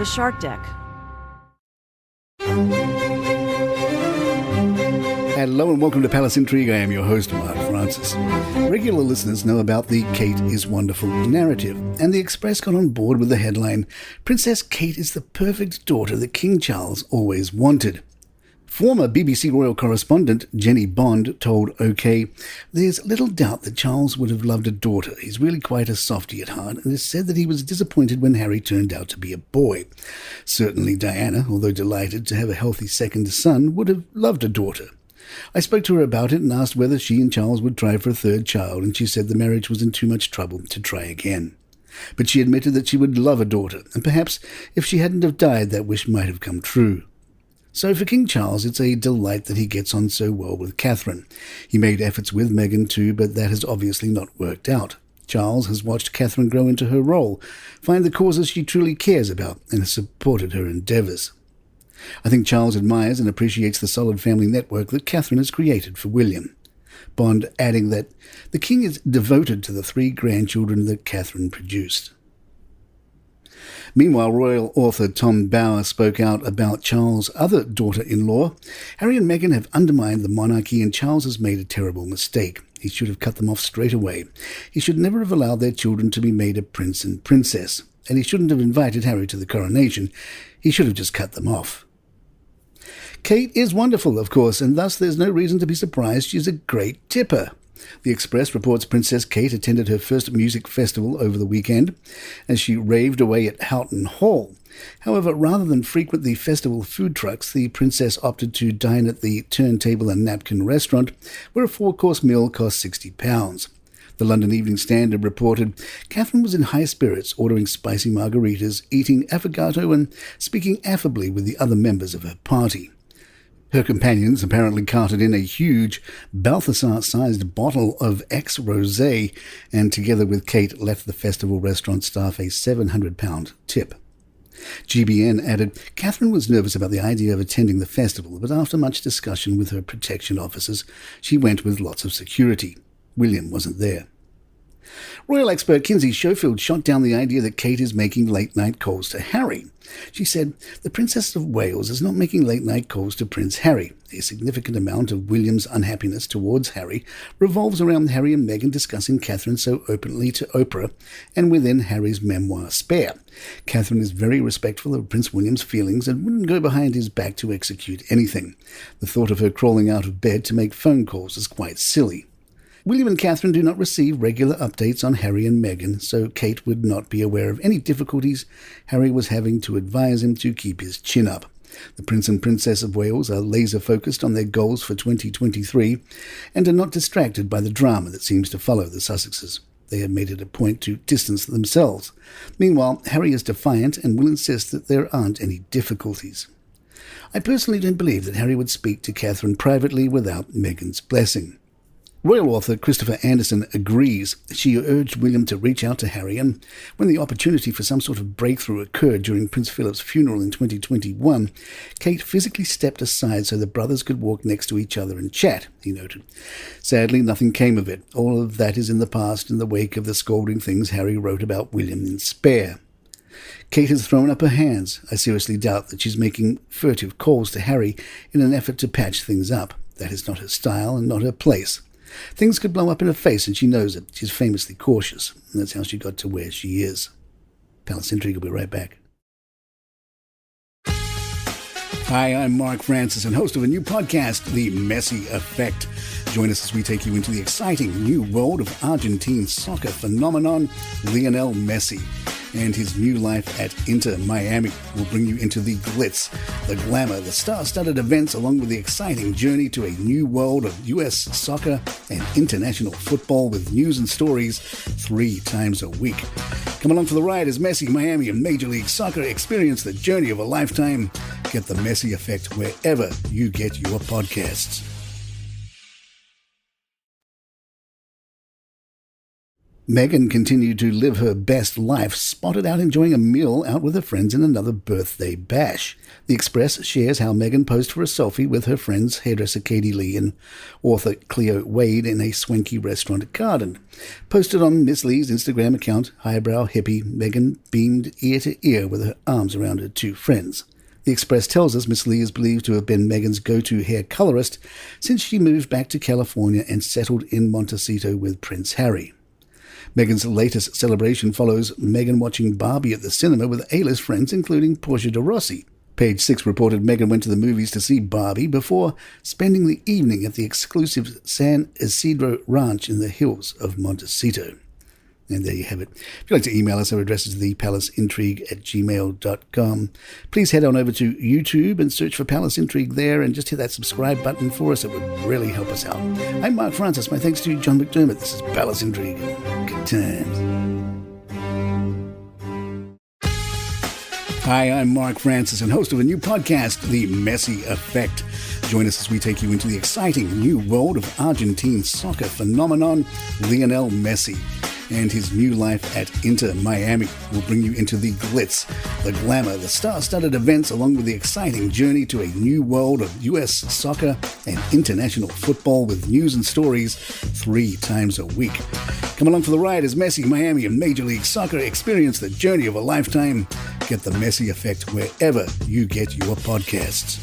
The Shark Deck. Hello and welcome to Palace Intrigue. I am your host, Mark Francis. Regular listeners know about the Kate is Wonderful narrative, and the Express got on board with the headline, Princess Kate is the perfect daughter that King Charles always wanted. Former BBC royal correspondent Jenny Bond told OK, there's little doubt that Charles would have loved a daughter. He's really quite a softie at heart, and has said that he was disappointed when Harry turned out to be a boy. Certainly Diana, although delighted to have a healthy second son, would have loved a daughter. I spoke to her about it and asked whether she and Charles would try for a third child, and she said the marriage was in too much trouble to try again. But she admitted that she would love a daughter, and perhaps if she hadn't have died, that wish might have come true. So for King Charles, it's a delight that he gets on so well with Catherine. He made efforts with Meghan too, but that has obviously not worked out. Charles has watched Catherine grow into her role, find the causes she truly cares about, and has supported her endeavours. I think Charles admires and appreciates the solid family network that Catherine has created for William. Bond adding that the king is devoted to the 3 grandchildren that Catherine produced. Meanwhile, royal author Tom Bower spoke out about Charles' other daughter-in-law. Harry and Meghan have undermined the monarchy, and Charles has made a terrible mistake. He should have cut them off straight away. He should never have allowed their children to be made a prince and princess. And he shouldn't have invited Harry to the coronation. He should have just cut them off. Kate is wonderful, of course, and thus there's no reason to be surprised she's a great tipper. The Express reports Princess Kate attended her first music festival over the weekend, as she raved away at Houghton Hall. However, rather than frequent the festival food trucks, the princess opted to dine at the Turntable and Napkin restaurant, where a 4-course meal cost £60. The London Evening Standard reported Catherine was in high spirits, ordering spicy margaritas, eating affogato and speaking affably with the other members of her party. Her companions apparently carted in a huge Balthazar-sized bottle of AIX Rose, and together with Kate left the festival restaurant staff a £700 tip. GBN added, Catherine was nervous about the idea of attending the festival, but after much discussion with her protection officers, she went with lots of security. William wasn't there. Royal expert Kinsey Schofield shot down the idea that Kate is making late-night calls to Harry. She said, the Princess of Wales is not making late-night calls to Prince Harry. A significant amount of William's unhappiness towards Harry revolves around Harry and Meghan discussing Catherine so openly to Oprah and within Harry's memoir Spare. Catherine is very respectful of Prince William's feelings and wouldn't go behind his back to execute anything. The thought of her crawling out of bed to make phone calls is quite silly. William and Catherine do not receive regular updates on Harry and Meghan, so Kate would not be aware of any difficulties Harry was having to advise him to keep his chin up. The Prince and Princess of Wales are laser-focused on their goals for 2023 and are not distracted by the drama that seems to follow the Sussexes. They have made it a point to distance themselves. Meanwhile, Harry is defiant and will insist that there aren't any difficulties. I personally don't believe that Harry would speak to Catherine privately without Meghan's blessing. Royal author Christopher Anderson agrees. She urged William to reach out to Harry, and when the opportunity for some sort of breakthrough occurred during Prince Philip's funeral in 2021, Kate physically stepped aside so the brothers could walk next to each other and chat, he noted. Sadly, nothing came of it. All of that is in the past in the wake of the scolding things Harry wrote about William in Spare. Kate has thrown up her hands. I seriously doubt that she's making furtive calls to Harry in an effort to patch things up. That is not her style and not her place. Things could blow up in her face, and she knows it. She's famously cautious, and that's how she got to where she is. Palace Intrigue will be right back. Hi, I'm Mark Francis, and host of a new podcast, The Messi Effect. Join us as we take you into the exciting new world of Argentine soccer phenomenon, Lionel Messi, and his new life at Inter Miami. Will bring you into the glitz, the glamour, the star-studded events, along with the exciting journey to a new world of U.S. soccer and international football with news and stories 3 times a week. Come along for the ride as Messi, Miami, and Major League Soccer experience the journey of a lifetime. Get the Messi Effect wherever you get your podcasts. Meghan continued to live her best life, spotted out enjoying a meal out with her friends in another birthday bash. The Express shares how Meghan posed for a selfie with her friends hairdresser Katie Lee and author Cleo Wade in a swanky restaurant garden. Posted on Miss Lee's Instagram account, highbrow hippie Meghan beamed ear to ear with her arms around her two friends. The Express tells us Miss Lee is believed to have been Meghan's go-to hair colorist since she moved back to California and settled in Montecito with Prince Harry. Meghan's latest celebration follows Meghan watching Barbie at the cinema with A-list friends, including Portia de Rossi. Page 6 reported Meghan went to the movies to see Barbie before spending the evening at the exclusive San Isidro Ranch in the hills of Montecito. And there you have it. If you'd like to email us, our address is thepalaceintrigue@gmail.com. Please head on over to YouTube and search for Palace Intrigue there and just hit that subscribe button for us. It would really help us out. I'm Mark Francis. My thanks to John McDermott. This is Palace Intrigue. Good times. Hi, I'm Mark Francis and host of a new podcast, The Messi Effect. Join us as we take you into the exciting new world of Argentine soccer phenomenon, Lionel Messi, and his new life at Inter Miami. Will bring you into the glitz, the glamour, the star-studded events, along with the exciting journey to a new world of U.S. soccer and international football with news and stories 3 times a week. Come along for the ride as Messi, Miami, and Major League Soccer experience the journey of a lifetime. Get the Messi Effect wherever you get your podcasts.